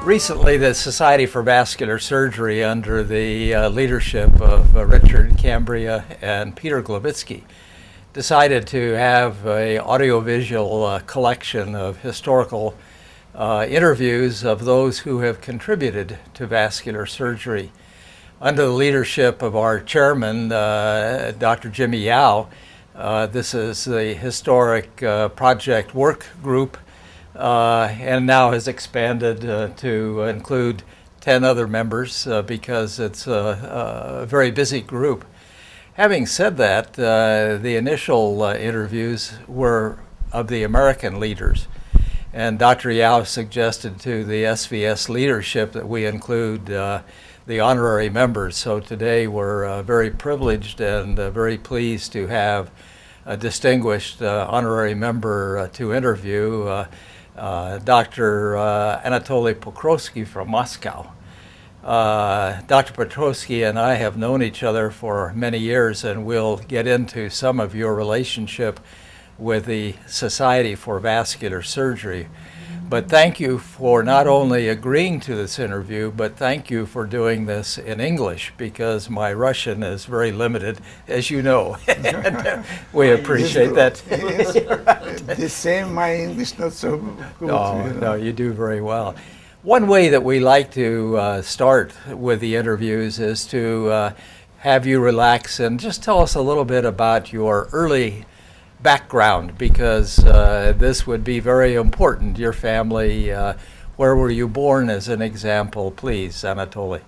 Recently, the Society for Vascular Surgery, under the leadership of Richard Cambria and Peter Glavitsky, decided to have an audiovisual collection of historical interviews of those who have contributed to vascular surgery. Under the leadership of our chairman, Dr. Jimmy Yao, this is the historic project work group, and now has expanded to include 10 other members because it's a very busy group. Having said that, the initial interviews were of the American leaders, and Dr. Yao suggested to the SVS leadership that we include the honorary members. So today we're very privileged and very pleased to have a distinguished honorary member to interview, Dr. Anatoly Pokrovsky from Moscow. Dr. Pokrovsky and I have known each other for many years, and we'll get into some of your relationship with the Society for Vascular Surgery. But thank you for not only agreeing to this interview, but thank you for doing this in English, because my Russian is very limited, as you know. And we appreciate that. Yes, the same, my English not so good. No, you do very well. One way that we like to start with the interviews is to have you relax and just tell us a little bit about your early background, because this would be very important. Your family, where were you born as an example, please, Anatoly?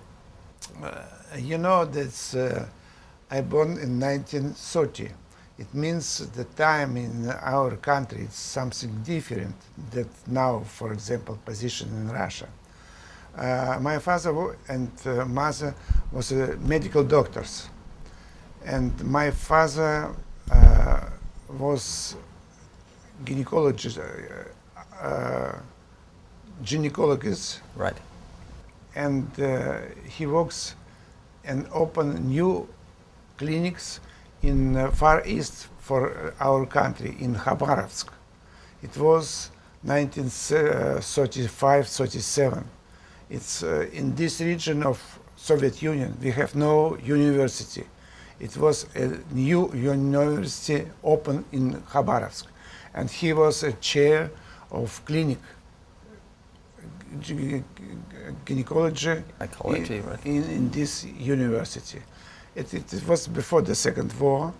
You know, that's, I born in 1930. It means the time in our country is something different that now, for example, position in Russia. My father and mother was medical doctors, and my father was gynecologist, Right. And he works and open new clinics in Far East for our country, in Khabarovsk. It was 1935-37. It's in this region of Soviet Union. We have no university. It was a new university open in Khabarovsk, and he was a chair of clinic gynecology Right. in this university. It was before the Second War,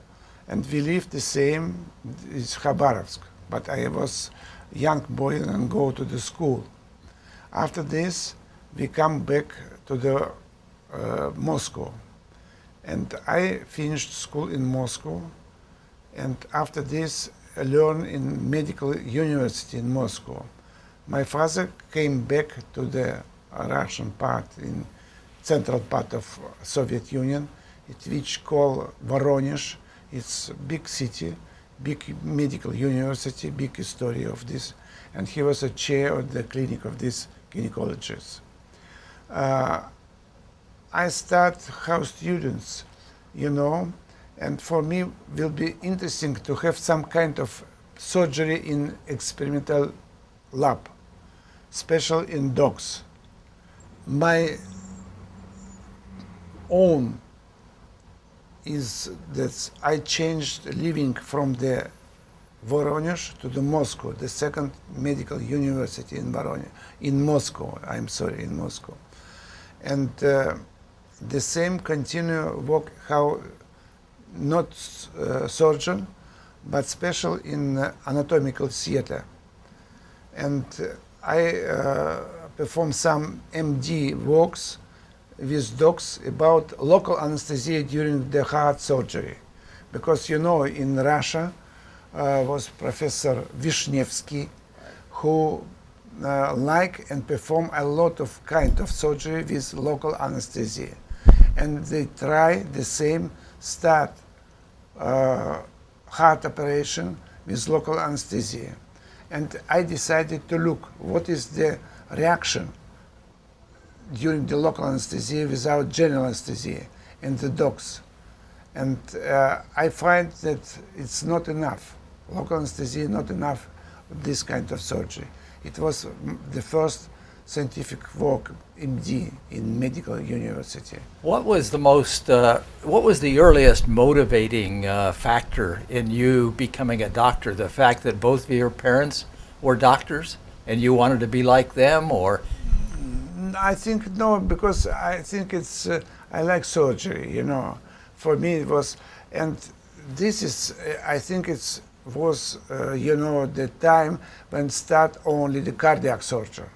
and we lived the same in Khabarovsk, but I was a young boy and go to the school. After this, we come back to the Moscow. And I finished school in Moscow, and after this I learned in medical university in Moscow. My father came back to the Russian part, in central part of Soviet Union, which called Voronezh. It's a big city, big medical university, big history of this, and he was a chair of the clinic of these gynecologists. I start house students, you know, and for me will be interesting to have some kind of surgery in experimental lab, special in dogs. My own is that I changed living from the Voronezh to the Moscow, the second medical university in Voronezh, in Moscow, I'm sorry, in Moscow. And the same continue work, how not surgeon, but special in anatomical theater. And I perform some MD works with docs about local anesthesia during the heart surgery. Because you know, in Russia was Professor Vishnevsky, who like and perform a lot of kind of surgery with local anesthesia. And they try the same start heart operation with local anesthesia. And I decided to look what is the reaction during the local anesthesia without general anesthesia in the dogs. And I find that it's not enough. Local anesthesia not enough this kind of surgery. It was the first scientific work, MD, in medical university. What was the earliest motivating factor in you becoming a doctor? The fact that both of your parents were doctors and you wanted to be like them, or? I think no, because I think it's, I like surgery, you know. For me it was, and this is, I think it was, you know, the time when start only the cardiac surgery.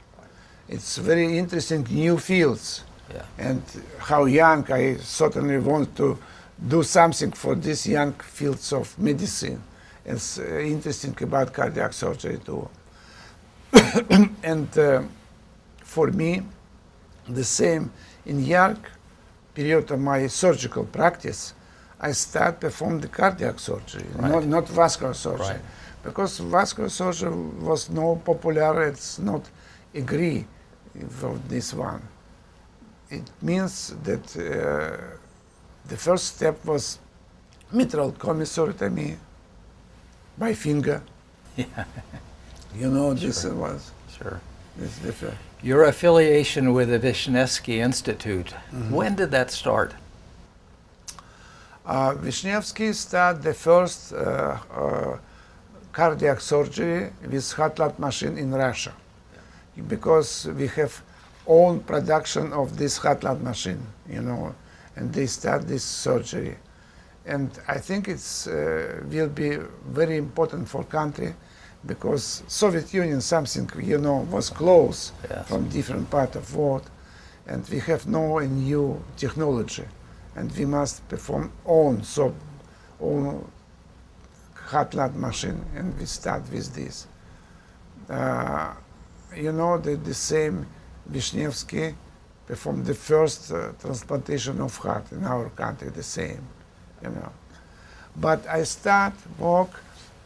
It's very interesting new fields. Yeah. And how young I certainly want to do something for these young fields of medicine. It's interesting about cardiac surgery too. And for me, the same in young period of my surgical practice, I start perform the cardiac surgery, Right. not vascular surgery, Right. because vascular surgery was no popular. It's not agree for this one. It means that the first step was mitral commissurectomy by finger. Yeah. You know, this Sure. was Sure. this different. Your affiliation with the Vishnevsky Institute, when did that start? Vishnevsky started the first cardiac surgery with heart lung machine in Russia, because we have own production of this heart lung machine, you know, and they start this surgery. And I think it's will be very important for country, because Soviet Union something, you know, was close. Yes. From different part of world, and we have no new technology, and we must perform own heart lung machine, and we start with this. You know that the same Vishnevsky performed the first transplantation of heart in our country, the same, you know. But I start work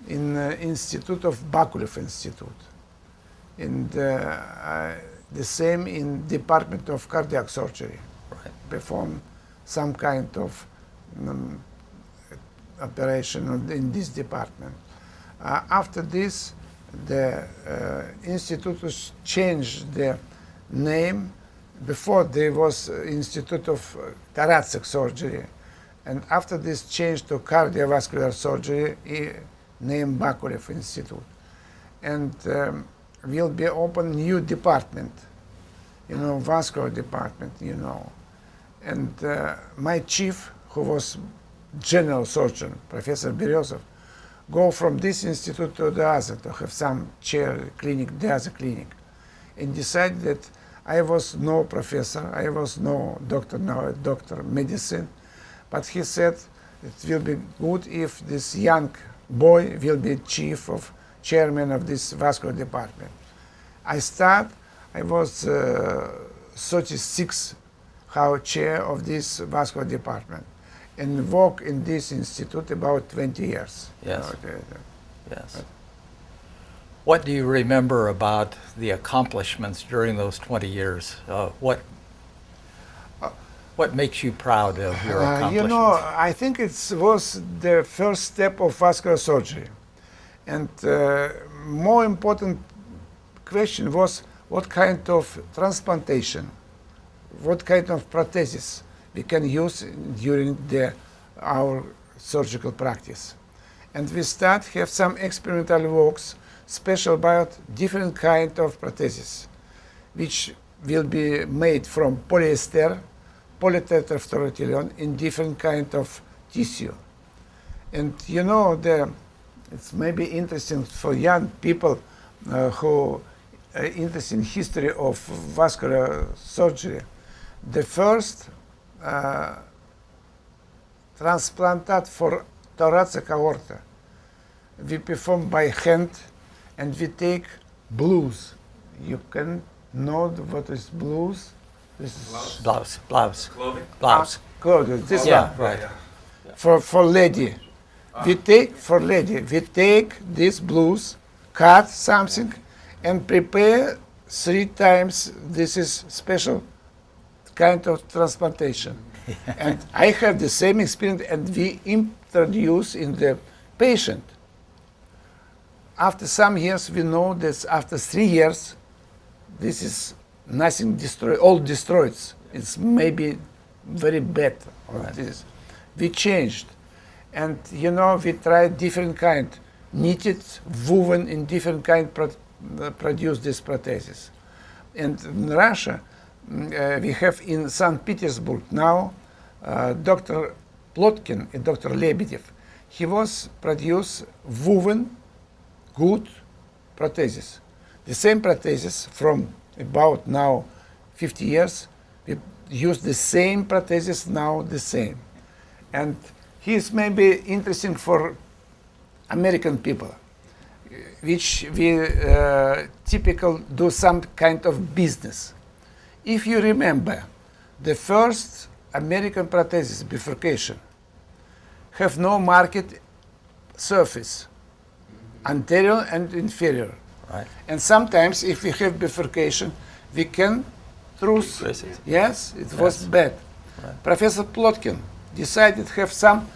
in Institute of Bakulev Institute, and the same in Department of Cardiac Surgery. Right. Perform some kind of operation in this department. After this, the institute was changed the name. Before there was Institute of Thoracic Surgery, and after this changed to Cardiovascular Surgery, named Bakulev Institute. And will be open new department, you know, vascular department, you know. And my chief, who was general surgeon, Professor Berezov, go from this institute to the other to have some chair clinic, the other clinic, and decide that I was no professor, I was no doctor, medicine, but he said it will be good if this young boy will be chairman of this vascular department. I was 36 how chair of this vascular department, and work in this institute about 20 years. Yes. Yes. What do you remember about the accomplishments during those 20 years? What makes you proud of your accomplishments? You know, I think it was the first step of vascular surgery. And more important question was what kind of transplantation, what kind of prosthesis we can use during our surgical practice. And we have some experimental works special about different kind of prosthesis, which will be made from polyester, polytetrafluoroethylene in different kind of tissue. And you know, it's maybe interesting for young people who are interested in history of vascular surgery. The first transplanted for thoracic aorta, we perform by hand, and we take blues. You can know what is blues. This is Blouse. Clothing? Blouse. clothing. This Yeah, one. right. For lady. We take this blues, cut something, and prepare 3 times. This is special kind of transplantation. And I have the same experience, and we introduce in the patient. After some years, we know that after 3 years, this is nothing destroyed, all destroyed. It's maybe very bad on this. We changed, and we tried different kind, knitted, woven in different kind, produce this prosthesis. And in Russia, we have in St. Petersburg now Dr. Plotkin and Dr. Lebedev. He was produce woven good prosthesis. The same prosthesis from about now 50 years, we use the same prosthesis now the same. And he's maybe interesting for American people, which we typical do some kind of business. If you remember, the first American prosthesis, bifurcation, have no market surface, anterior and inferior. Right. And sometimes if we have bifurcation, we can truce. Yes, it was bad. Right. Professor Plotkin decided to have some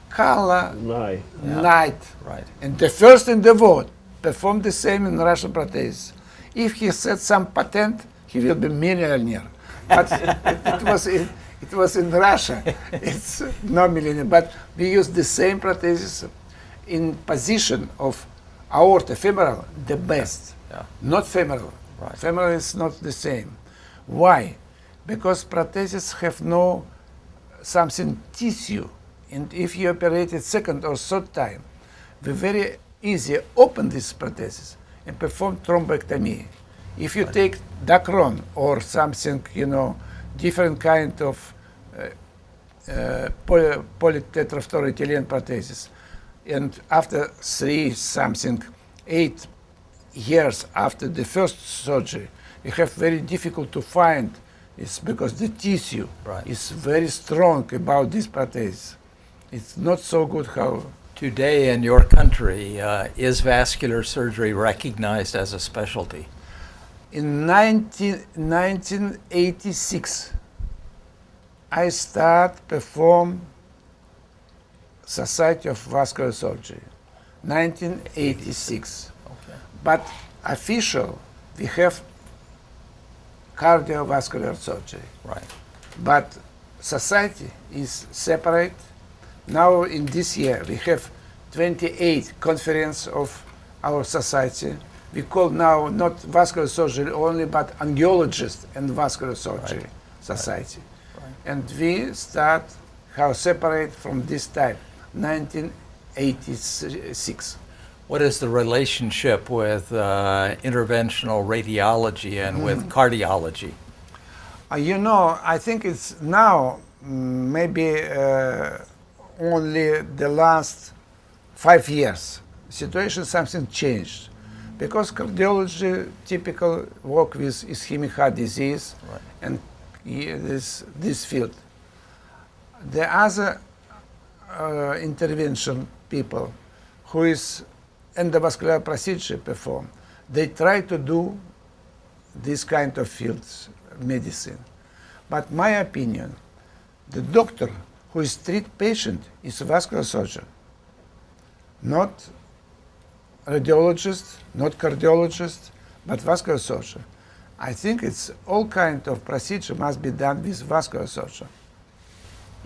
color night. Right. And the first in the world performed the same in Russian prosthesis. If he set some patent, he will be millionaire. But it was in Russia. It's no millionaire. But we use the same prosthesis in position of aorta, femoral, the best. Yeah. Not femoral. Right. Femoral is not the same. Why? Because prostheses have no something tissue, and if you operate it second or third time, we very easy open this prosthesis and perform thrombectomy. If you take Dacron or something, different kind of polytetrafluoroethylene prosthesis, and after 8 years after the first surgery, we have very difficult to find. It's because the tissue is very strong about this prosthesis. It's not so good how. Today in your country, is vascular surgery recognized as a specialty? In 1986, I start perform Society of Vascular Surgery. 1986. Okay. But official, we have cardiovascular surgery. Right. But society is separate. Now in this year we have 28 conference of our society. We call now not vascular surgery only, but angiologist and vascular surgery society. Right. And we start how separate from this type, 1986. What is the relationship with interventional radiology and with cardiology? I think it's now maybe only the last 5 years. Situation something changed. Because cardiology typical work with ischemic heart disease and this field. The other intervention people who is endovascular procedure perform, they try to do this kind of fields, medicine. But my opinion, the doctor who is treat patient is a vascular surgeon, not radiologist, not cardiologist, but vascular surgeon. I think it's all kind of procedure must be done with vascular surgeon.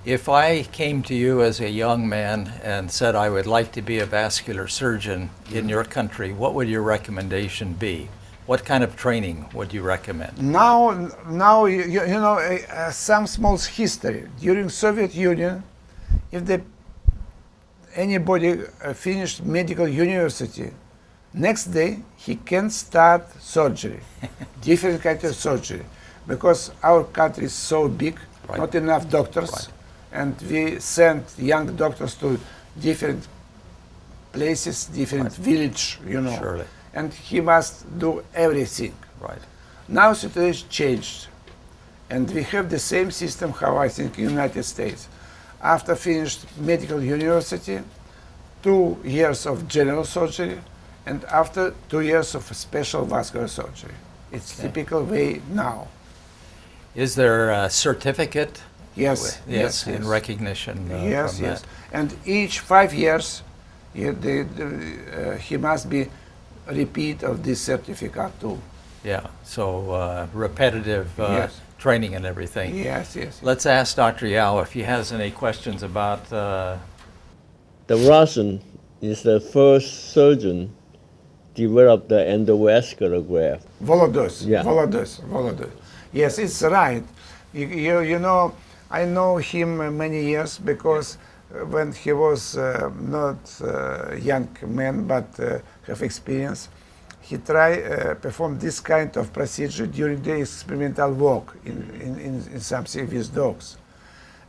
If I came to you as a young man and said I would like to be a vascular surgeon in your country, what would your recommendation be? What kind of training would you recommend? Now, some small history. During Soviet Union, if anybody finished medical university, next day he can start surgery, different kind of surgery, because our country is so big, not enough doctors, and we send young doctors to different places, different village, Surely. and he must do everything. Right. Now situation changed, and we have the same system how I think in United States. After finished medical university, 2 years of general surgery, and after 2 years of special vascular surgery. It's typical way now. Is there a certificate? Yes. In recognition Yes, from yes. that? And each 5 years, he must be repeat of this certificate too. Yeah, so repetitive Yes. training and everything. Yes, yes. Let's ask Dr. Yao if he has any questions about The Russian is the first surgeon developed the endovascular graft. Volodys. Yeah. Volodys. Yes, it's right. You know, I know him many years because when he was not young man but have experience, he perform this kind of procedure during the experimental work in something with dogs.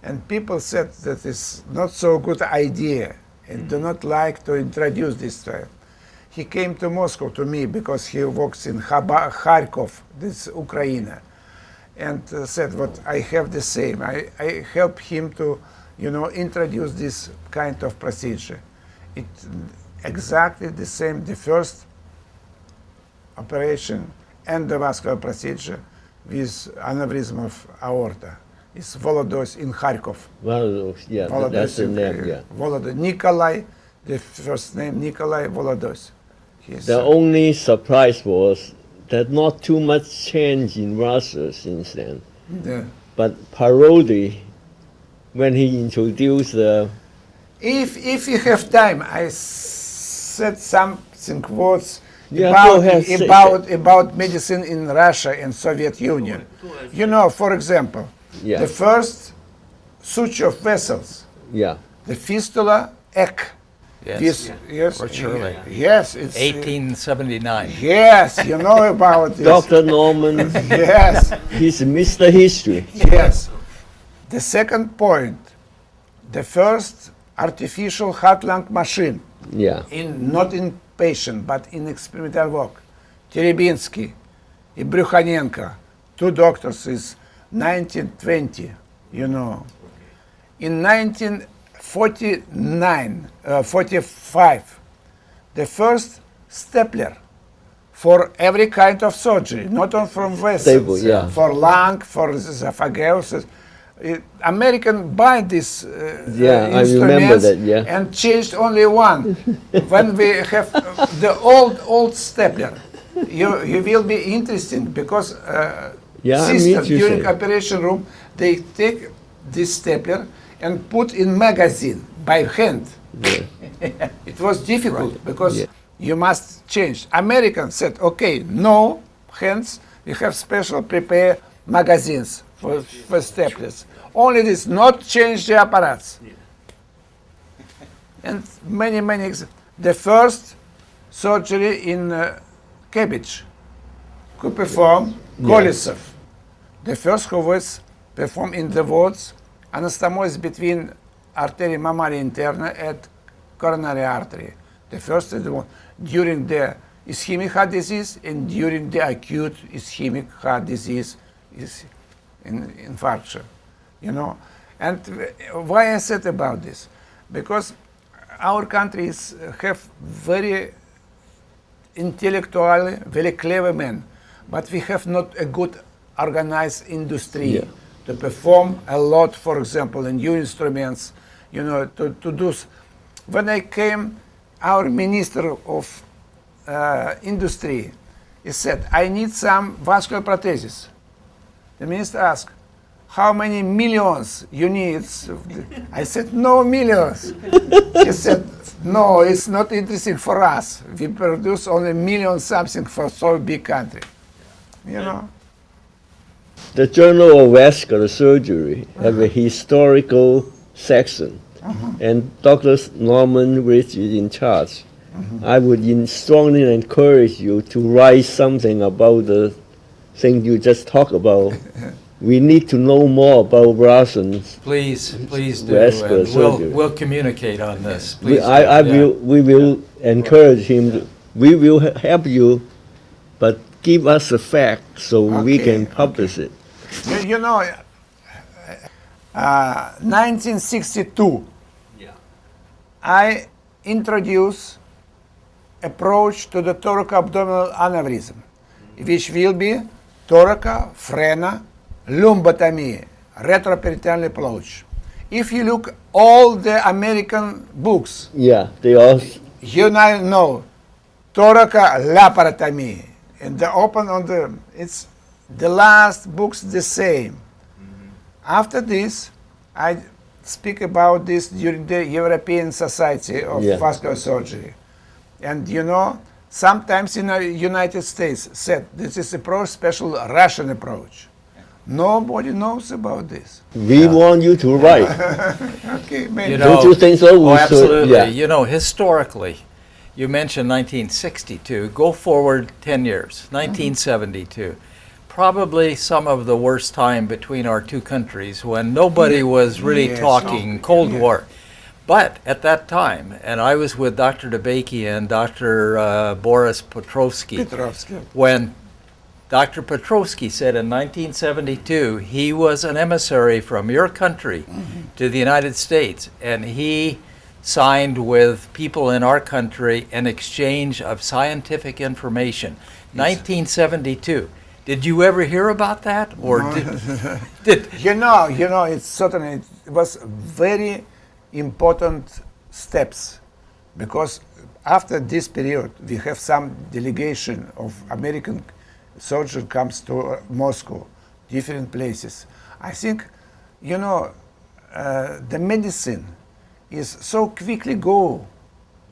And people said that it's not so good idea and do not like to introduce this trial. He came to Moscow to me because he works in Kharkov, this Ukraine, and said, "What I have the same. I help him to, introduce this kind of procedure. It exactly the same. The first operation, endovascular procedure with aneurysm of aorta. It's Volodys in Kharkov. Volodys, yeah, Volodys that's the in- name, yeah. Volodys. Nikolai, the first name, Nikolai Volodys. He's, The only surprise was that not too much change in Russia since then. the- But Parody, when he introduced the If you have time, I said something words Yeah, go ahead, say- about medicine in Russia and Soviet Union. You know, for example, Yeah. the first suture of vessels, yeah, the fistula Eck. yes, Yes, or Shirley. yes, it's 1879. yes, you know about this. Dr. Norman, Yes, he's Mr. History. yes. The second point, the first artificial heart lung machine. Yeah, Not in patient, but in experimental work. Terebinsky and Bryukhanenko, two doctors, is 1920, you know. In 45, the first stapler for every kind of surgery, not only from vessels, Staple, yeah. for lung, for esophagus. American buy this Yeah, I remember instruments that, yeah. and changed only one. When we have the old stapler, you will be interesting because Yeah, I'm sisters during interested. operation room, they take this stapler and put in magazine by hand. It was difficult because Yeah. you must change. Americans said, okay, no hands, we have special prepare magazines for staplers. Only this, not change the apparatus. And many, the first surgery in cabbage could perform Kolesov. The first who was performed in the wards, anastomosis between arteria mammaria interna and coronary artery. The first is the one during the ischemic heart disease and during the acute ischemic heart disease is infarction, you know. And why I said about this? Because our countries have very intellectually, very clever men, but we have not a good organized industry Yeah. to perform a lot, for example, in new instruments, you know, to do. When I came, our minister of industry, he said, I need some vascular prosthesis. The minister asked, how many millions you need? I said, no millions. He said, no, it's not interesting for us. We produce only million something for so big country. You know? The Journal of Vascular Surgery have a historical section, and Dr. Norman Rich is in charge. I would strongly encourage you to write something about the thing you just talked about. We need to know more about Russians. Please do. Vascular And surgery. we'll communicate on this. We, Please I do, yeah. we will encourage him. We will help you, but give us a fact so we Okay, can publish it. You know, 1962, I introduced approach to the thoracoabdominal aneurysm, which will be thoraco-phrena lumbotomy, retroperitoneal approach. If you look all the American books, Yeah, they all. you now know thoracolaparatomy And the open on it's the last books the same. After this, I speak about this during the European Society of Yeah. Vascular Surgery. And you know, sometimes in the United States said this is a special Russian approach. Nobody knows about this. We want you to write. Okay, maybe. You know, Don't you think so? Oh, We should- absolutely. yeah. You know, historically, you mentioned 1962. Go forward 10 years, 1972. Probably some of the worst time between our two countries when nobody was really Yes. talking Cold Yeah. War. But at that time, and I was with Dr. DeBakey and Dr. Boris Pokrovsky, Petrovsky. when Dr. Pokrovsky said in 1972 he was an emissary from your country to the United States, and he signed with people in our country an exchange of scientific information. 1972. Did you ever hear about that, or did You know, it's certainly it was very important steps, because after this period we have some delegation of American surgeon comes to Moscow, different places. I think, you know, the medicine is so quickly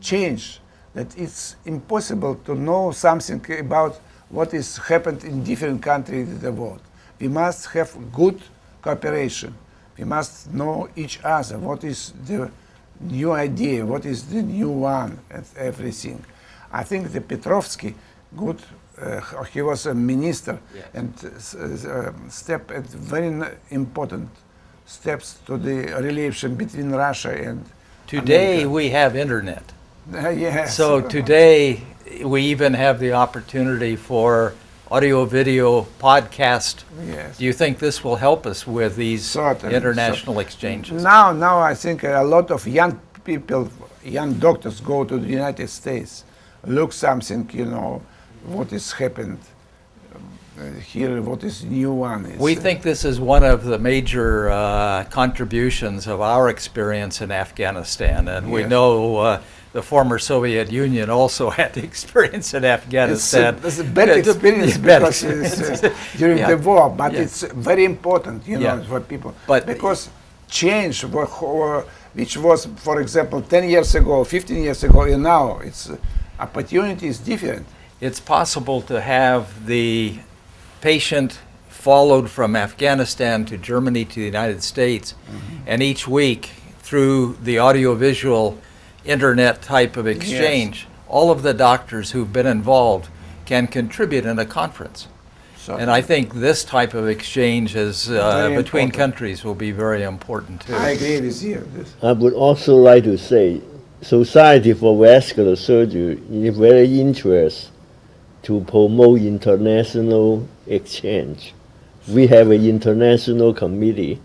change that it's impossible to know something about what is happened in different countries in the world. We must have good cooperation. We must know each other. What is the new idea? What is the new one? And everything. I think the Petrovsky, good. He was a minister, and step at important steps to the relation between Russia and today America. we have internet? Yes. So today we even have the opportunity for audio-video podcast. Yes. Do you think this will help us with these Certainly, international exchanges? Now I think a lot of young people, young doctors go to the United States, look something, you know, what is happened here, what is new one. Is, We think this is one of the major contributions of our experience in Afghanistan, and we Yes. know the former Soviet Union also had experience in Afghanistan. It's a bad Yeah, experience bad because experience. it's during Yeah. the war, but Yeah. it's very important, you know, Yeah. for people. But- because change, which was, for example, 10 years ago, 15 years ago, and now it's opportunity is different. It's possible to have the patient followed from Afghanistan to Germany to the United States, and each week through the audiovisual internet type of exchange, all of the doctors who've been involved can contribute in a conference. So And I think this type of exchange is, Very between important. countries will be very important too. I agree with you. I would also like to say, Society for Vascular Surgery is very interested to promote international exchange. We have an international committee.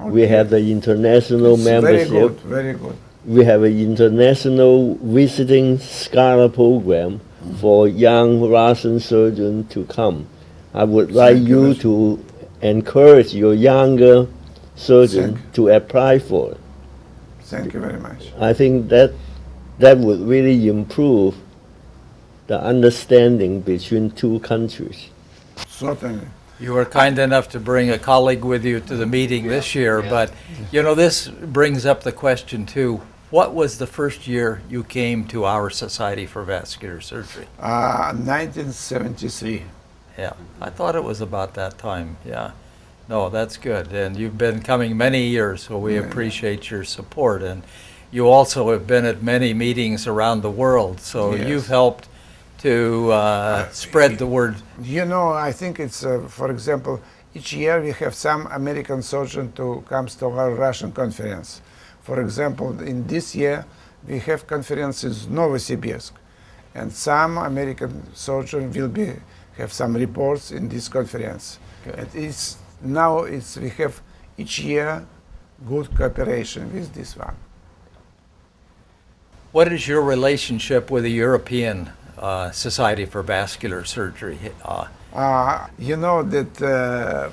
We Okay. have the international It's membership. Very good, very good. We have an international visiting scholar program for young Russian surgeons to come. I would like Thank you. you to encourage your younger surgeon Thank to apply for it. Thank you very much. I think that would really improve the understanding between two countries. Certainly. You were kind enough to bring a colleague with you to the meeting this year, but you know, this brings up the question too. What was the first year you came to our Society for Vascular Surgery? 1973. Yeah, I thought it was about that time, yeah. No, that's good, and you've been coming many years, so we Yeah. appreciate your support. And you also have been at many meetings around the world, so Yes. you've helped to spread the word. You know, I think it's, for example, each year we have some American surgeon to comes to our Russian conference. For example, in this year we have conferences in Novosibirsk, and some American surgeon will have some reports in this conference. Good. And we have each year good cooperation with this one. What is your relationship with the European Society for Vascular Surgery? You know that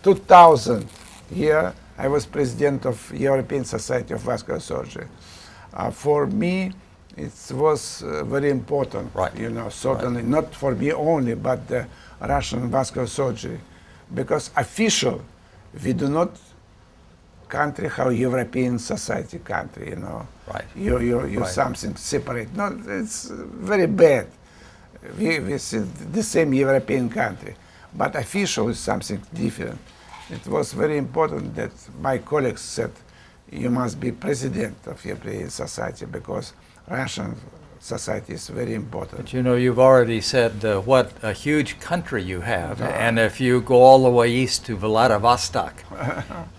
2000 year I was president of European Society of Vascular Surgery. For me, It was very important, Right. you know, certainly not for me only, but the Russian vascular surgery, because official, we do not country how European society country, you know. Right. You Right. something separate. No, it's very bad. We see the same European country, but official is something different. It was very important that my colleagues said, you must be president of European society because Russian society is very important. But you know, you've already said what a huge country you have. And if you go all the way east to Vladivostok,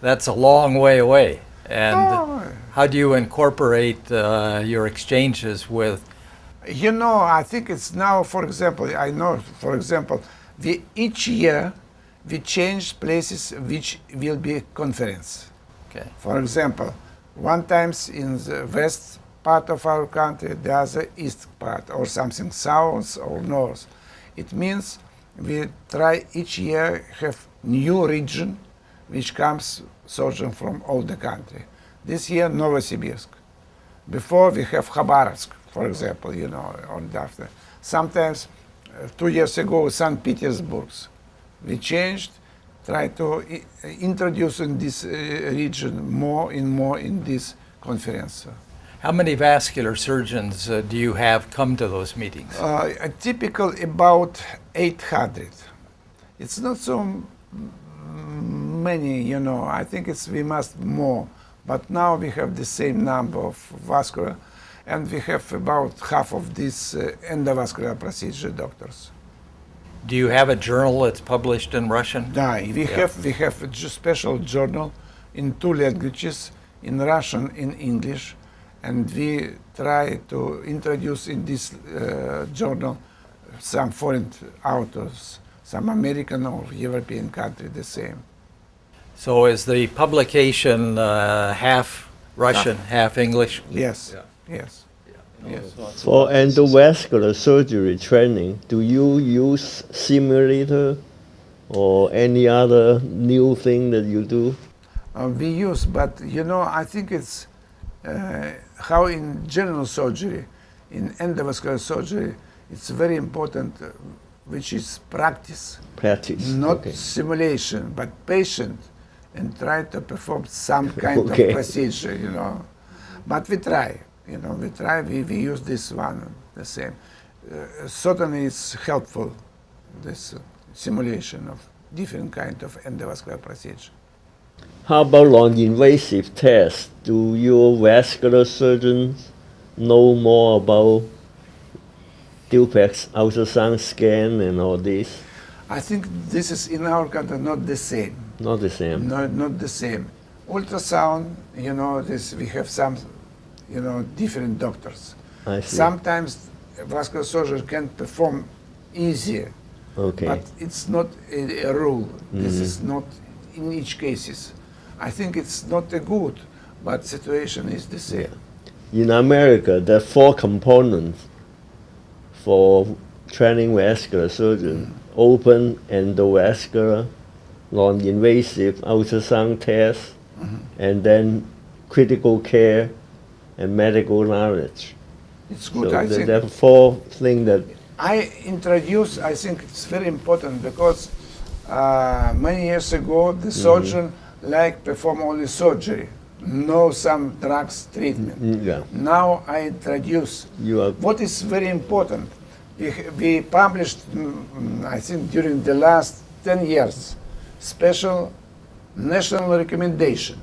that's a long way away. And Oh. how do you incorporate your exchanges with? You know, I think it's now, for example, I know, for example, each year we change places which will be conference. Okay. For example, one times in the west part of our country, the other east part, or something south or north. It means we try each year have new region which comes surgeon from all the country. This year Novosibirsk. Before we have Khabarovsk, for example, you know, on after. Sometimes 2 years ago St. Petersburg. We changed, try to introduce in this region more in this conference. How many vascular surgeons do you have come to those meetings? A typical about 800. It's not so many, you know. I think we must more. But now we have the same number of vascular, and we have about half of these endovascular procedure doctors. Do you have a journal that's published in Russian? We have a special journal in 2 languages, in Russian, in English, and we try to introduce in this journal some foreign authors, some American or European country the same. So is the publication half Russian, half English? Yes, yes. Yes. For endovascular surgery training, do you use simulator or any other new thing that you do? We use, but you know, I think it's how in general surgery, in endovascular surgery, it's very important, which is practice, not Okay. simulation, but patient, and try to perform some kind Okay. of procedure, you know. But we try, you know, we use this one, the same. Certainly it's helpful, this simulation of different kind of endovascular procedure. How about non-invasive tests? Do your vascular surgeons know more about duplex ultrasound scan and all this? I think this is in our country not the same. Not the same. Not the same. Ultrasound, you know, we have some, you know, different doctors. I see. Sometimes vascular surgery can perform easier, Okay. but it's not a rule. This is not in each cases. I think it's not a good, but situation is the same. In America, there are 4 components for training vascular surgeon: open endovascular, non-invasive ultrasound test, and then critical care and medical knowledge. It's good. So I think there are 4 things that I think it's very important because many years ago the surgeon like perform only surgery, no some drugs treatment. yeah, Now I introduce you are what is very important. We published, I think during the last 10 years, special national recommendation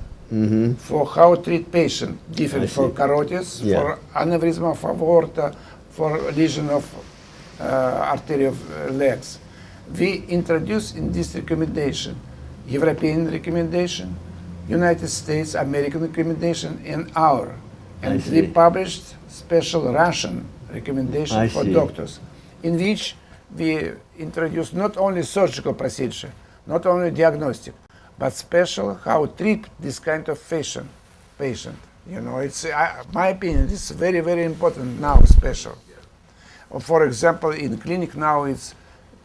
for how to treat patient, different I for see. carotids, Yeah. for aneurysm of aorta, for lesion of artery of legs. We introduced in this recommendation European recommendation, United States, American recommendation, and our. And we see. published special Russian recommendation I for see. doctors, in which we introduced not only surgical procedure, not only diagnostic, but special how to treat this kind of patient. You know, it's my opinion. It's very, very important now. Special. For example, in clinic now, it's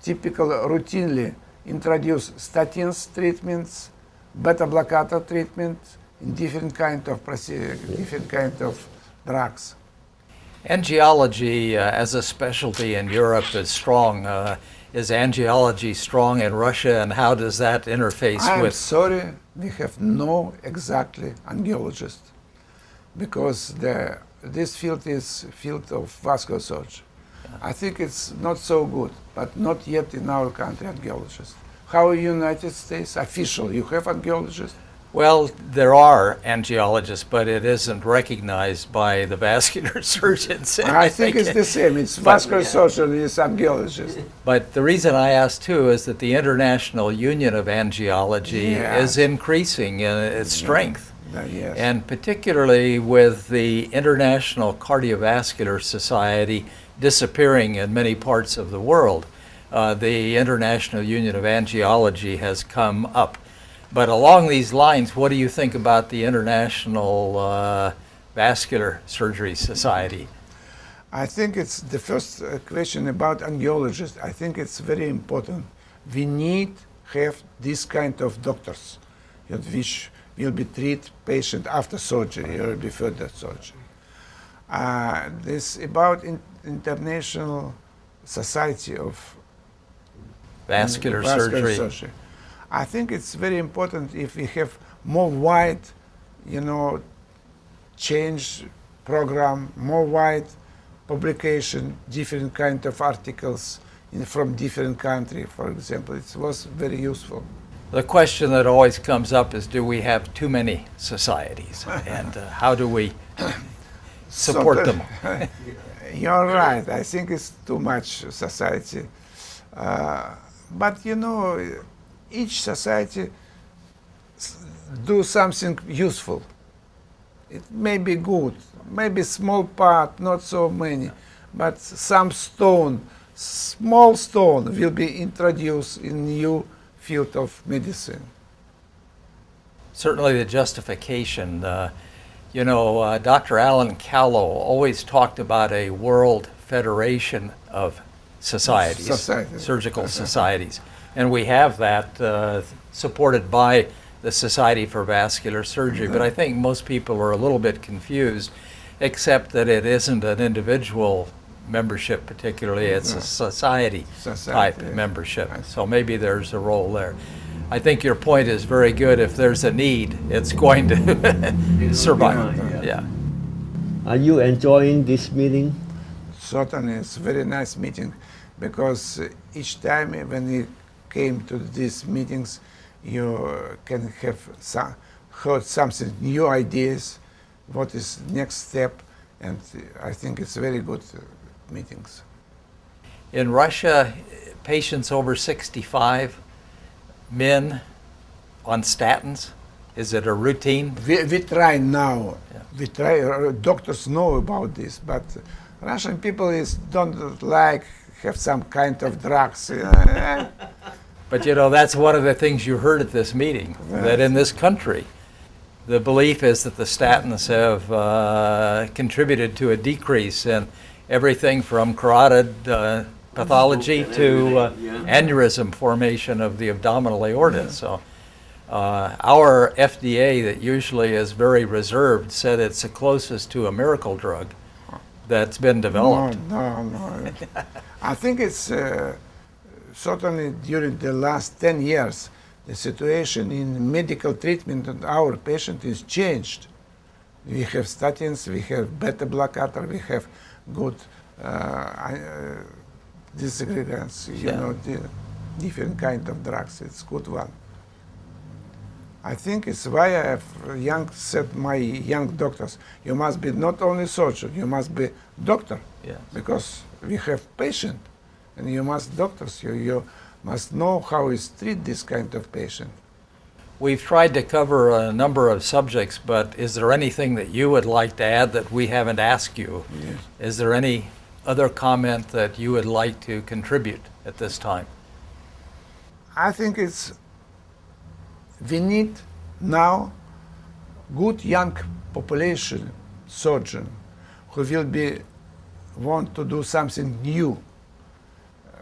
typical routinely introduce statins treatments, beta blocker treatment, in different kind of procedure, different kind of drugs. Angiology as a specialty in Europe is strong. Is angiology strong in Russia, and how does that interface I'm with? sorry, we have no exactly angiologist because this field is field of vascular surgery. I think it's not so good, but not yet in our country angiologist. How in United States, official, you have angiologist? Well, there are angiologists, but it isn't recognized by the vascular surgeons. I think it's the same. It's vascular surgeon is angiologist. But the reason I asked too is that the International Union of Angiology Yes. is increasing in its strength. Yes. And particularly with the International Cardiovascular Society disappearing in many parts of the world, the International Union of Angiology has come up. But along these lines, what do you think about the International Vascular Surgery Society? I think it's the first question about angiologists. I think it's very important. We need have this kind of doctors, which will be treat patient after surgery or before the surgery. This about International Society of Vascular Vascular surgery. I think it's very important if we have more wide, change program, more wide publication, different kind of articles from different country, for example. It was very useful. The question that always comes up is, do we have too many societies? And how do we support them? You're right. I think it's too much society. But each society do something useful. It may be good, maybe small part, not so many, but some small stone will be introduced in new field of medicine. Certainly the justification. Dr. Alan Callow always talked about a world federation of societies, surgical societies. And we have that supported by the Society for Vascular Surgery. But I think most people are a little bit confused, except that it isn't an individual membership particularly, it's a society type membership. So maybe there's a role there. I think your point is very good. If there's a need, it's going to survive. Yeah. Are you enjoying this meeting? Certainly, it's a very nice meeting because each time when we came to these meetings, you can have heard something, new ideas, what is next step, and I think it's very good meetings. In Russia, patients over 65, men on statins, is it a routine? We try now. Yeah. We try. Doctors know about this, but Russian people don't like have some kind of drugs. But that's one of the things you heard at this meeting, that in this country, the belief is that the statins have contributed to a decrease in everything from carotid pathology to aneurysm formation of the abdominal aorta. So our FDA, that usually is very reserved, said it's the closest to a miracle drug that's been developed. No. I think it's certainly during the last 10 years, the situation in medical treatment of our patient is changed. We have statins, we have beta blocker, we have good disagreements, the different kind of drugs. It's good one. I think it's why I have said my young doctors, you must be not only surgeon, you must be doctor. Yes. Because we have patient, and you must doctors, you must know how is treat this kind of patient. We've tried to cover a number of subjects, but is there anything that you would like to add that we haven't asked you? Yes. Is there any other comment that you would like to contribute at this time? I think we need now good young population surgeon who will want to do something new,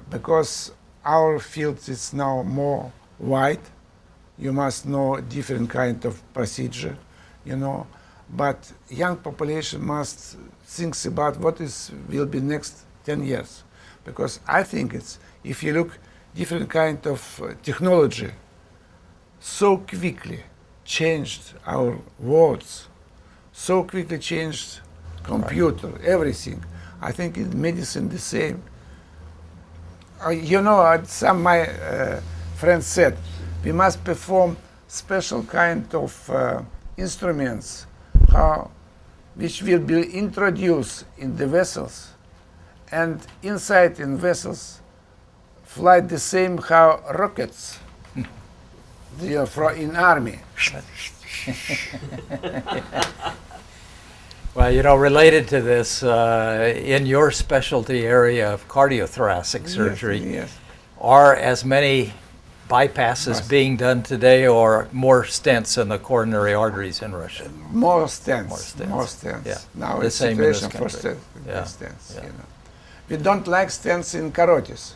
because our field is now more wide. You must know different kind of procedure, but young population must think about what will be next 10 years. Because I think it's, if you look different kind of technology, so quickly changed our worlds, so quickly changed computer, everything. I think in medicine the same. Some my friends said, we must perform special kind of instruments which will be introduced in the vessels, and inside in vessels fly the same how rockets in army. Well, related to this, in your specialty area of cardiothoracic surgery, Yes. are as many bypasses being done today or more stents in the coronary arteries in Russia? More stents. More stents. Yeah. Now The it's same in this situation for country. stents. Yeah. We don't like stents in carotids,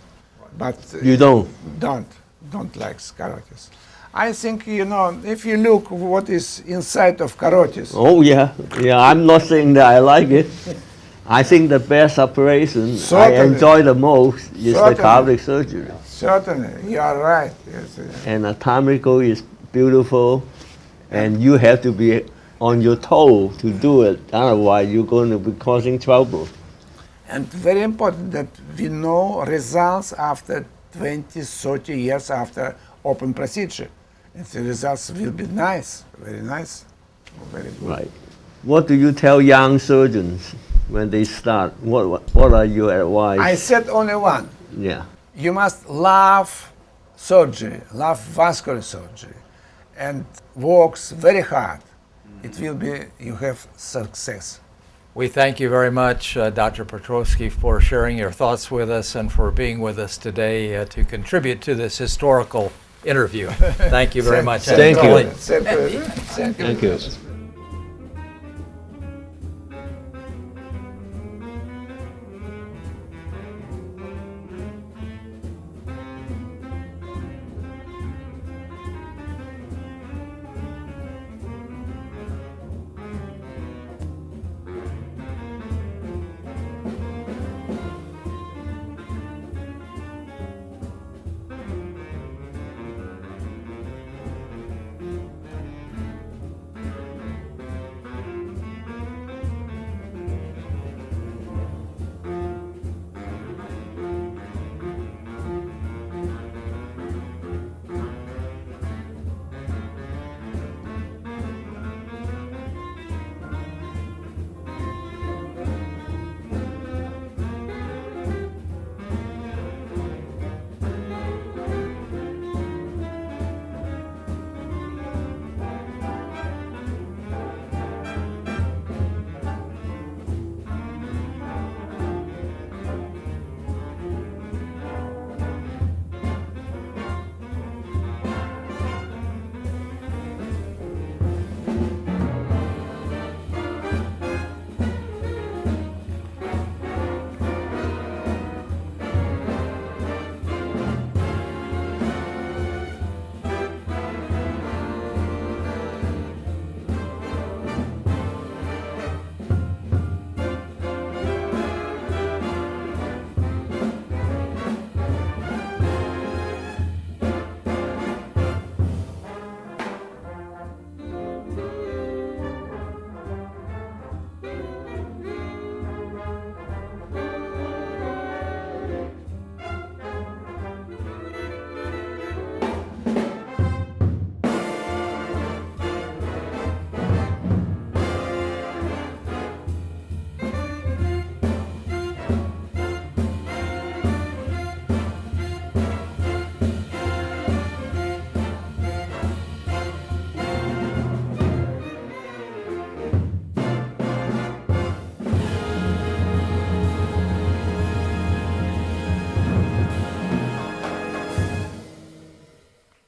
but You don't? don't like carotids. I think, if you look what is inside of carotids, Oh yeah, yeah. I'm not saying that I like it. I think the best operation I Certainly. enjoy the most is the Certainly. cardiac surgery. certainly, you are right. Yes. Anatomical is beautiful, and you have to be on your toe to do it. Otherwise, you're going to be causing trouble. And very important that we know results after 20, 30 years after open procedure. And the results will be nice, very nice, very good. Right. What do you tell young surgeons when they start? What are your advice? I said only one. Yeah. You must love surgery, love vascular surgery, and works very hard. It will be, you have success. We thank you very much, Dr. Pokrovsky, for sharing your thoughts with us and for being with us today to contribute to this historical interview. Thank you very much. Thank you. Thank you. Thank you.